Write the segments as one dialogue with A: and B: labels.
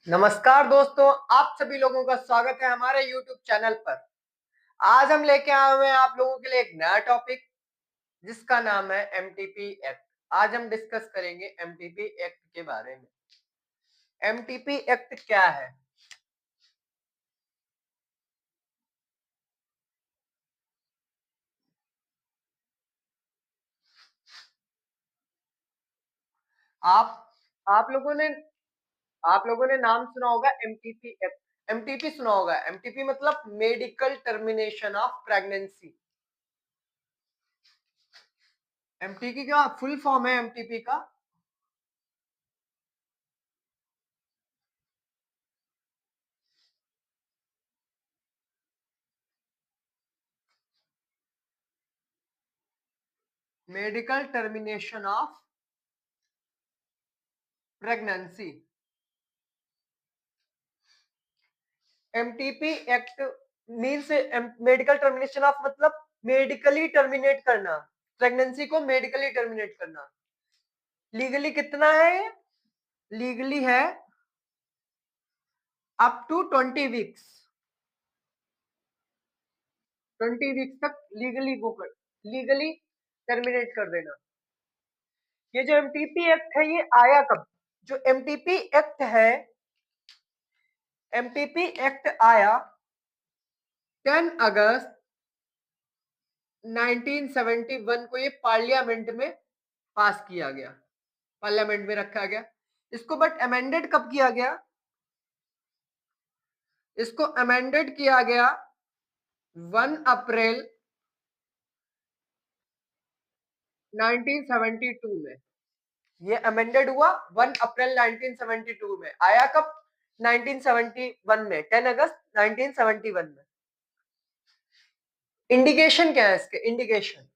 A: नमस्कार दोस्तों, आप सभी लोगों का स्वागत है हमारे YouTube चैनल पर। आज हम लेके आए हुए हैं आप लोगों के लिए एक नया टॉपिक जिसका नाम है एमटीपी एक्ट। आज हम डिस्कस करेंगे एमटीपी एक्ट के बारे में। एमटीपी एक्ट क्या है? आप आप लोगों ने आप लोगों ने नाम सुना होगा एमटीपी एक्ट। एमटीपी सुना होगा। एमटीपी मतलब medical termination of pregnancy. MT की क्या फुल फॉर्म है एमटीपी का? Medical termination of pregnancy. MTP act means medical termination of मतलब मेडिकली टर्मिनेट करना, प्रेगनेंसी को मेडिकली टर्मिनेट करना। लीगली कितना है ये? लीगली है अप टू 20 वीक्स। 20 वीक्स तक लीगली टर्मिनेट कर देना। ये जो एमटीपी एक्ट है ये आया कब? जो एमटीपी एक्ट है, एमटीपी एक्ट आया 10 अगस्त 1971 को। ये पार्लियामेंट में पास किया गया, पार्लियामेंट में रखा गया इसको। बट अमेंडेड कब किया गया? इसको अमेंडेड किया गया 1 अप्रैल 1972 में। ये अमेंडेड हुआ 1 अप्रैल 1972 में। आया कब? 1971 में, 10 अगस्त 1971 में। इंडिकेशन क्या है इसके? इंडिकेशन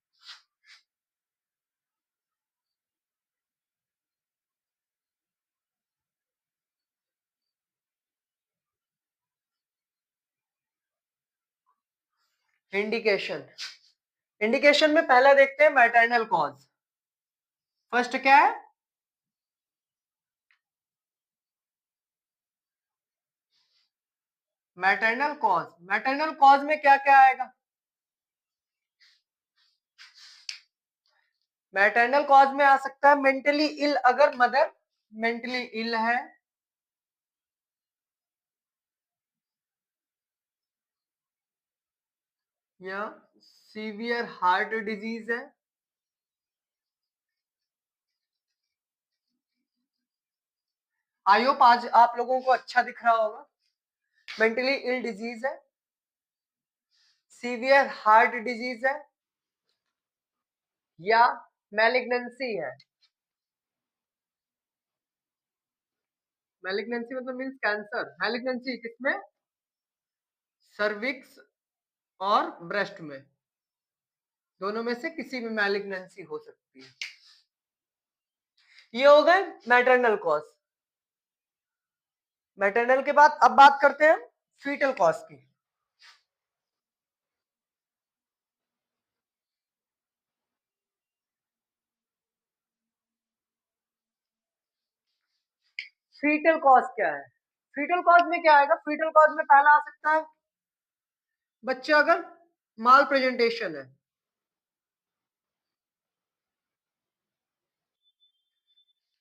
A: इंडिकेशन इंडिकेशन में पहला देखते हैं मैटरनल कॉज। फर्स्ट क्या है? Maternal cause. मैटरनल कॉज में क्या क्या आएगा? मैटरनल कॉज में आ सकता है मेंटली इल, अगर मदर मेंटली इल है, या सीवियर हार्ट डिजीज है, आई होप आज आप लोगों को अच्छा दिख रहा होगा। मेंटली इल डिजीज है, सीवियर हार्ट डिजीज है, या मैलिग्नेंसी है। मैलिग्नेंसी मतलब मीन्स कैंसर। मैलिग्नेंसी किसमें? सर्विक्स और ब्रेस्ट में, दोनों में से किसी में मैलिग्नेंसी हो सकती है। ये हो गए मैटरनल कॉज। मैटरनल के बाद अब बात करते हैं फीटल कॉज की। फीटल कॉज क्या है? फीटल कॉज में क्या आएगा? फीटल कॉज में पहला आ सकता है बच्चा अगर माल प्रेजेंटेशन है,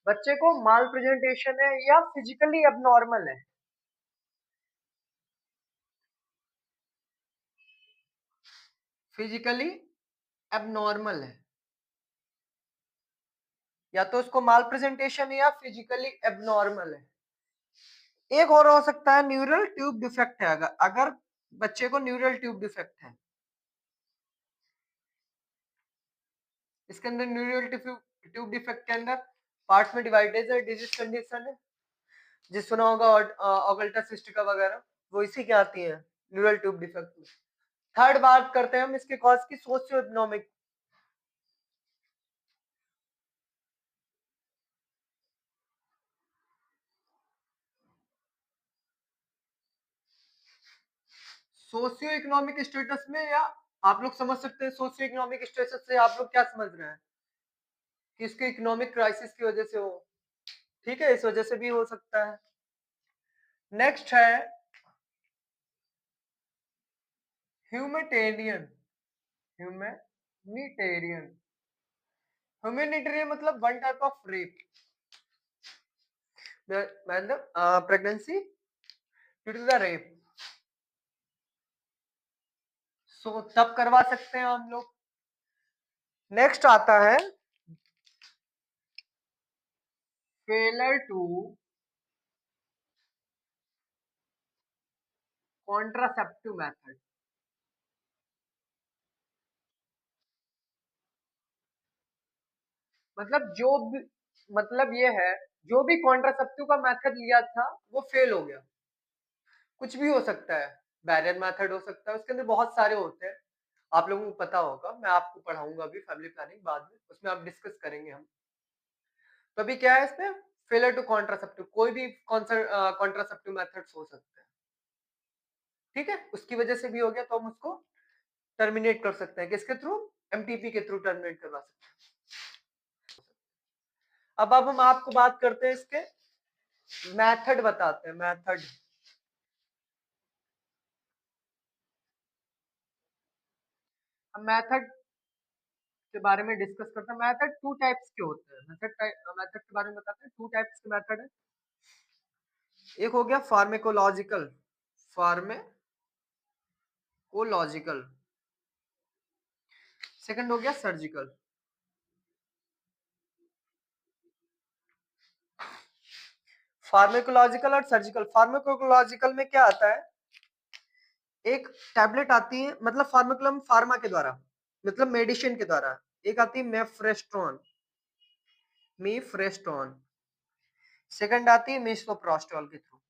A: बच्चे को माल प्रेजेंटेशन है या फिजिकली अबनॉर्मल है। फिजिकली एबनॉर्मल है, या तो उसको माल प्रेजेंटेशन है या फिजिकली एबनॉर्मल है। एक और हो सकता है न्यूरल ट्यूब डिफेक्ट है। अगर बच्चे को न्यूरल ट्यूब डिफेक्ट है, इसके अंदर न्यूरल ट्यूब डिफेक्ट के अंदर पार्ट्स में डिवाइडेड है, डिजीज कंडीशन है, जिस सुना होगा ऑगल्टा सिस्टिका वगैरह, वो इसी के आती है न्यूरल ट्यूब डिफेक्ट में। थर्ड बात करते हैं हम इसके कॉज की, socio economic. Socio economic status में, या आप लोग समझ सकते हैं सोशियो इकोनॉमिक स्टेटस से आप लोग क्या समझ रहे हैं कि इसके इकोनॉमिक क्राइसिस की वजह से हो। ठीक है, इस वजह से भी हो सकता है। नेक्स्ट है ह्यूमैनिटेरियन। ह्यूमैनिटेरियन ह्यूमैनिटेरियन मतलब वन टाइप ऑफ रेप, मतलब pregnancy due to the rape, so तब करवा सकते हैं हम लोग। नेक्स्ट आता है फेलर टू कॉन्ट्रासेप्टिव मेथड। मतलब जो भी, मतलब ये है, जो भी कॉन्ट्रासेप्टिव का मेथड लिया था वो फेल हो गया। कुछ भी हो सकता है, बैरियर मेथड हो सकता है, उसके अंदर बहुत सारे होते हैं, आप लोगों को पता होगा, मैं आपको पढ़ाऊंगा अभी फैमिली प्लानिंग बाद में, उसमें आप डिस्कस करेंगे हम। तो अभी क्या है इसमें, फेलर टू कॉन्ट्रासेप्टिव, कोई भी कॉन्ट्रासेप्टिव मेथड्स हो सकते हैं, ठीक है, उसकी वजह से भी हो गया तो हम उसको टर्मिनेट कर सकते हैं, किसके थ्रू, एमटीपी के थ्रू टर्मिनेट करवा सकते हैं। अब हम आपको बात करते हैं इसके मेथड, बताते हैं मेथड। हम मेथड के बारे में डिस्कस करते हैं। मेथड टू टाइप्स के होते हैं, मेथड के बारे में बताते हैं। टू टाइप्स के मेथड है, एक हो गया फार्मेकोलॉजिकल, फार्मेकोलॉजिकल, सेकंड हो गया सर्जिकल। फार्मेकोलॉजिकल और सर्जिकल, फार्मेकोलॉजिकल में क्या आता है, एक टैबलेट आती है, मतलब फार्माकुलम फार्मा के द्वारा, मतलब मेडिसिन के द्वारा, एक आती है मेफ्रेस्ट्रॉन, मीफ्रेस्ट्रॉन, सेकंड आती है मीसोप्रोस्टॉल के थ्रू,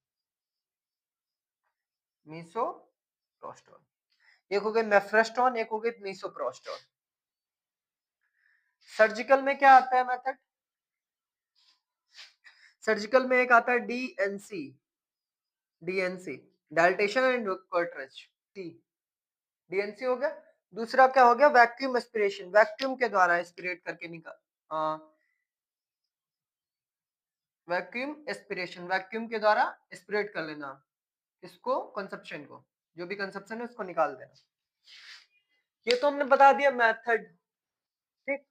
A: मीसोप्रोस्टॉल। एक हो गई मेफ्रेस्ट्रॉन, एक हो गई मीसोप्रोस्टॉल। सर्जिकल में क्या आता है मेथड, सर्जिकल में एक आता है D and C, D and C dilatation and cartridge, टी, डीएनसी हो गया। दूसरा क्या हो गया, वैक्यूम एस्पिरेशन, वैक्यूम के द्वारा एस्पिरेट करके निकाल, वैक्यूम एस्पिरेशन, वैक्यूम के द्वारा एस्पिरेट कर लेना, इसको कंसप्शन को, जो भी कंसप्शन है उसको निकाल देना। ये तो हमने बता दिया मेथड, ठीक।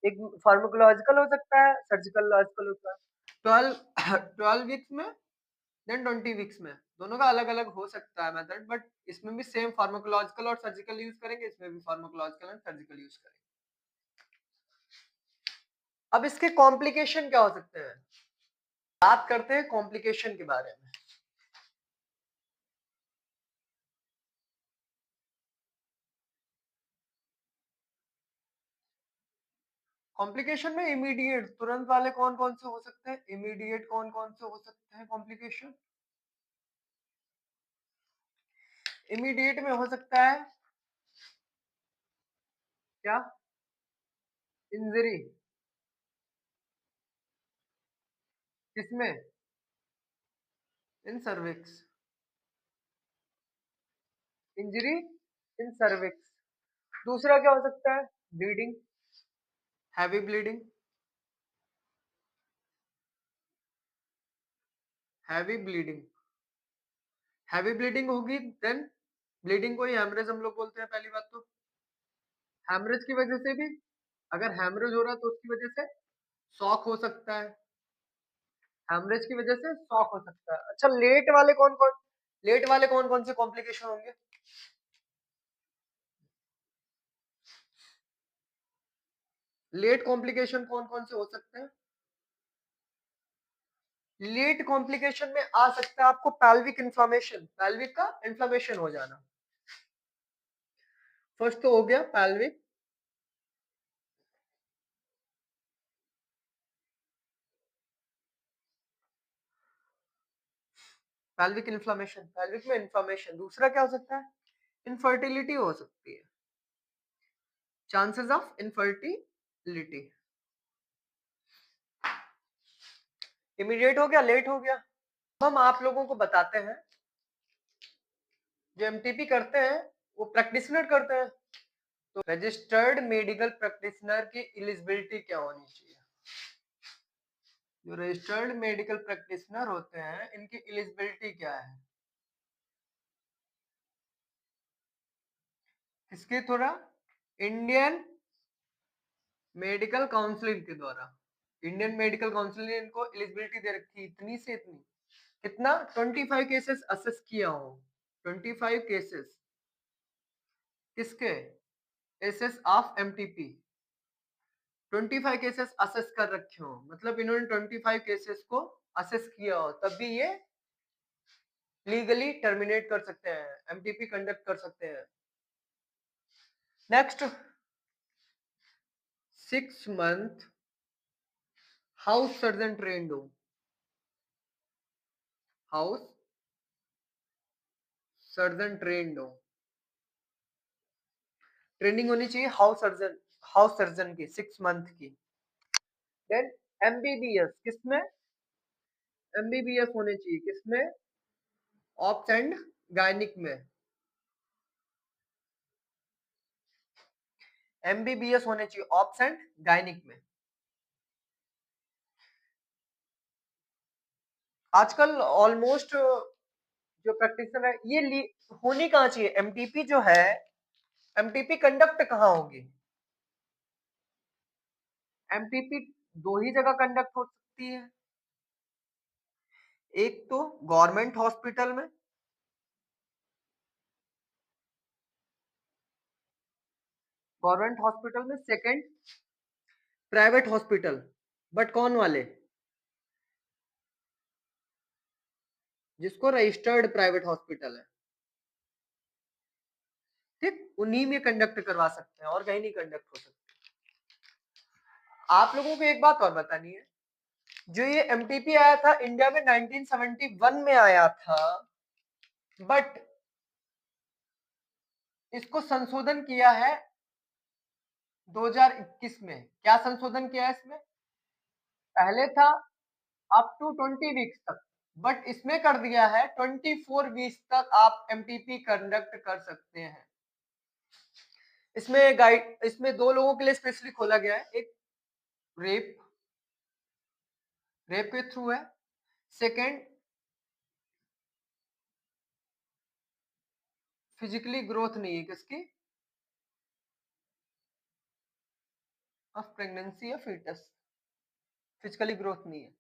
A: एक फार्माकोलॉजिकल हो सकता है, सर्जिकल लॉजिकल होता है, 12 वीक्स में, देन 20 वीक्स में, दोनों का अलग अलग हो सकता है मेथड, बट इसमें भी सेम फार्माकोलॉजिकल और सर्जिकल यूज करेंगे, इसमें भी फार्माकोलॉजिकल एंड सर्जिकल यूज करेंगे। अब इसके कॉम्प्लिकेशन क्या हो सकते हैं, बात करते हैं कॉम्प्लिकेशन के बारे में। कॉम्प्लिकेशन में इमीडिएट तुरंत वाले कौन कौन से हो सकते हैं, इमीडिएट कौन कौन से हो सकते हैं कॉम्प्लिकेशन, इमीडिएट में हो सकता है क्या, इंजरी, किसमें, इन सर्विक्स, इंजरी इन सर्विक्स। दूसरा क्या हो सकता है, bleeding, heavy bleeding, heavy bleeding, heavy bleeding होगी, देन ब्लीडिंग को ही हेमरेज हम लोग बोलते हैं। पहली बात तो हेमरेज की वजह से भी, अगर हेमरेज हो रहा है तो उसकी वजह से शॉक हो सकता है, हेमरेज की वजह से शॉक हो सकता है। अच्छा, लेट वाले कौन कौन, लेट वाले कौन कौन से कॉम्प्लिकेशन होंगे, लेट कॉम्प्लिकेशन कौन कौन से हो सकते हैं, लेट कॉम्प्लिकेशन में आ सकता है आपको पैल्विक इन्फ्लामेशन, पैल्विक का इन्फ्लामेशन हो जाना। फर्स्ट तो हो गया पैल्विक, पैल्विक इन्फ्लामेशन, पैल्विक में इन्फ्लामेशन। दूसरा क्या हो सकता है, इनफर्टिलिटी हो सकती है, चांसेस ऑफ इनफर्टिलिटी। इमीडिएट हो गया, लेट हो गया। हम आप लोगों को बताते हैं, जो एमटीपी करते हैं वो प्रैक्टिशनर करते हैं, तो रजिस्टर्ड मेडिकल प्रैक्टिशनर की एलिजिबिलिटी क्या होनी चाहिए, जो रजिस्टर्ड मेडिकल प्रैक्टिशनर होते हैं इनकी एलिजिबिलिटी क्या इसके थोड़ा इंडियन मेडिकल काउंसिल के द्वारा, इंडियन मेडिकल काउंसिल ने इनको एलिजिबिलिटी दे रखी इतनी से इतनी, कितना 25 केसेस असेस किया हो, 25 केसेस किसके, assess of MTP, 25 cases assess कर रखे हो, मतलब इन्होंने 25 केसेस को असेस किया हो, तब भी ये लीगली टर्मिनेट कर सकते हैं, एमटीपी कंडक्ट कर सकते हैं। Next, 6 month house surgeon trend हो, हाउस सर्जन ट्रेंड हो, ट्रेनिंग होनी चाहिए हाउस सर्जन की 6 मंथ की। देन एमबीबीएस किसमें, एमबीबीएस होने चाहिए किसमें, ऑप्स एंड गायनिक में, एमबीबीएस होने चाहिए ऑप्स एंड गायनिक में। आजकल ऑलमोस्ट जो प्रैक्टिशनर है ये होनी कहाँ चाहिए, एमटीपी जो है, एमटीपी कंडक्ट कहाँ होगी, एमटीपी दो ही जगह कंडक्ट हो सकती है, एक तो गवर्नमेंट हॉस्पिटल में, गवर्नमेंट हॉस्पिटल में, सेकंड प्राइवेट हॉस्पिटल, बट कौन वाले, जिसको रजिस्टर्ड प्राइवेट हॉस्पिटल है, ठीक, उन्हीं में कंडक्ट करवा सकते हैं और कहीं नहीं कंडक्ट हो सकते। आप लोगों को एक बात और बतानी है, जो ये एमटीपी आया था इंडिया में 1971 में आया था, बट इसको संशोधन किया है 2021 में। क्या संशोधन किया है इसमें, पहले था अप टू 20 वीक्स तक, बट इसमें कर दिया है 24 वीक्स तक आप एमटीपी कंडक्ट कर सकते हैं। इसमें गाइड, इसमें दो लोगों के लिए स्पेशली खोला गया है, एक रेप, रेप के थ्रू है, सेकेंड फिजिकली ग्रोथ नहीं है किसकी, ऑफ प्रेगनेंसी या फीटस, फिजिकली ग्रोथ नहीं है,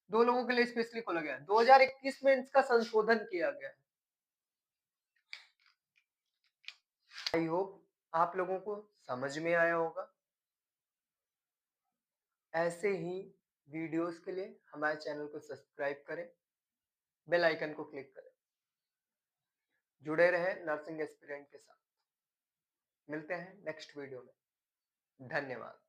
A: दो लोगों के लिए स्पेशली खोला गया है, 2021 में इसका संशोधन किया गया है। आई होप आप लोगों को समझ में आया होगा। ऐसे ही वीडियोस के लिए हमारे चैनल को सब्सक्राइब करें, बेल आइकन को क्लिक करें, जुड़े रहे नर्सिंग एस्पिरेंट के साथ। मिलते हैं नेक्स्ट वीडियो में, धन्यवाद।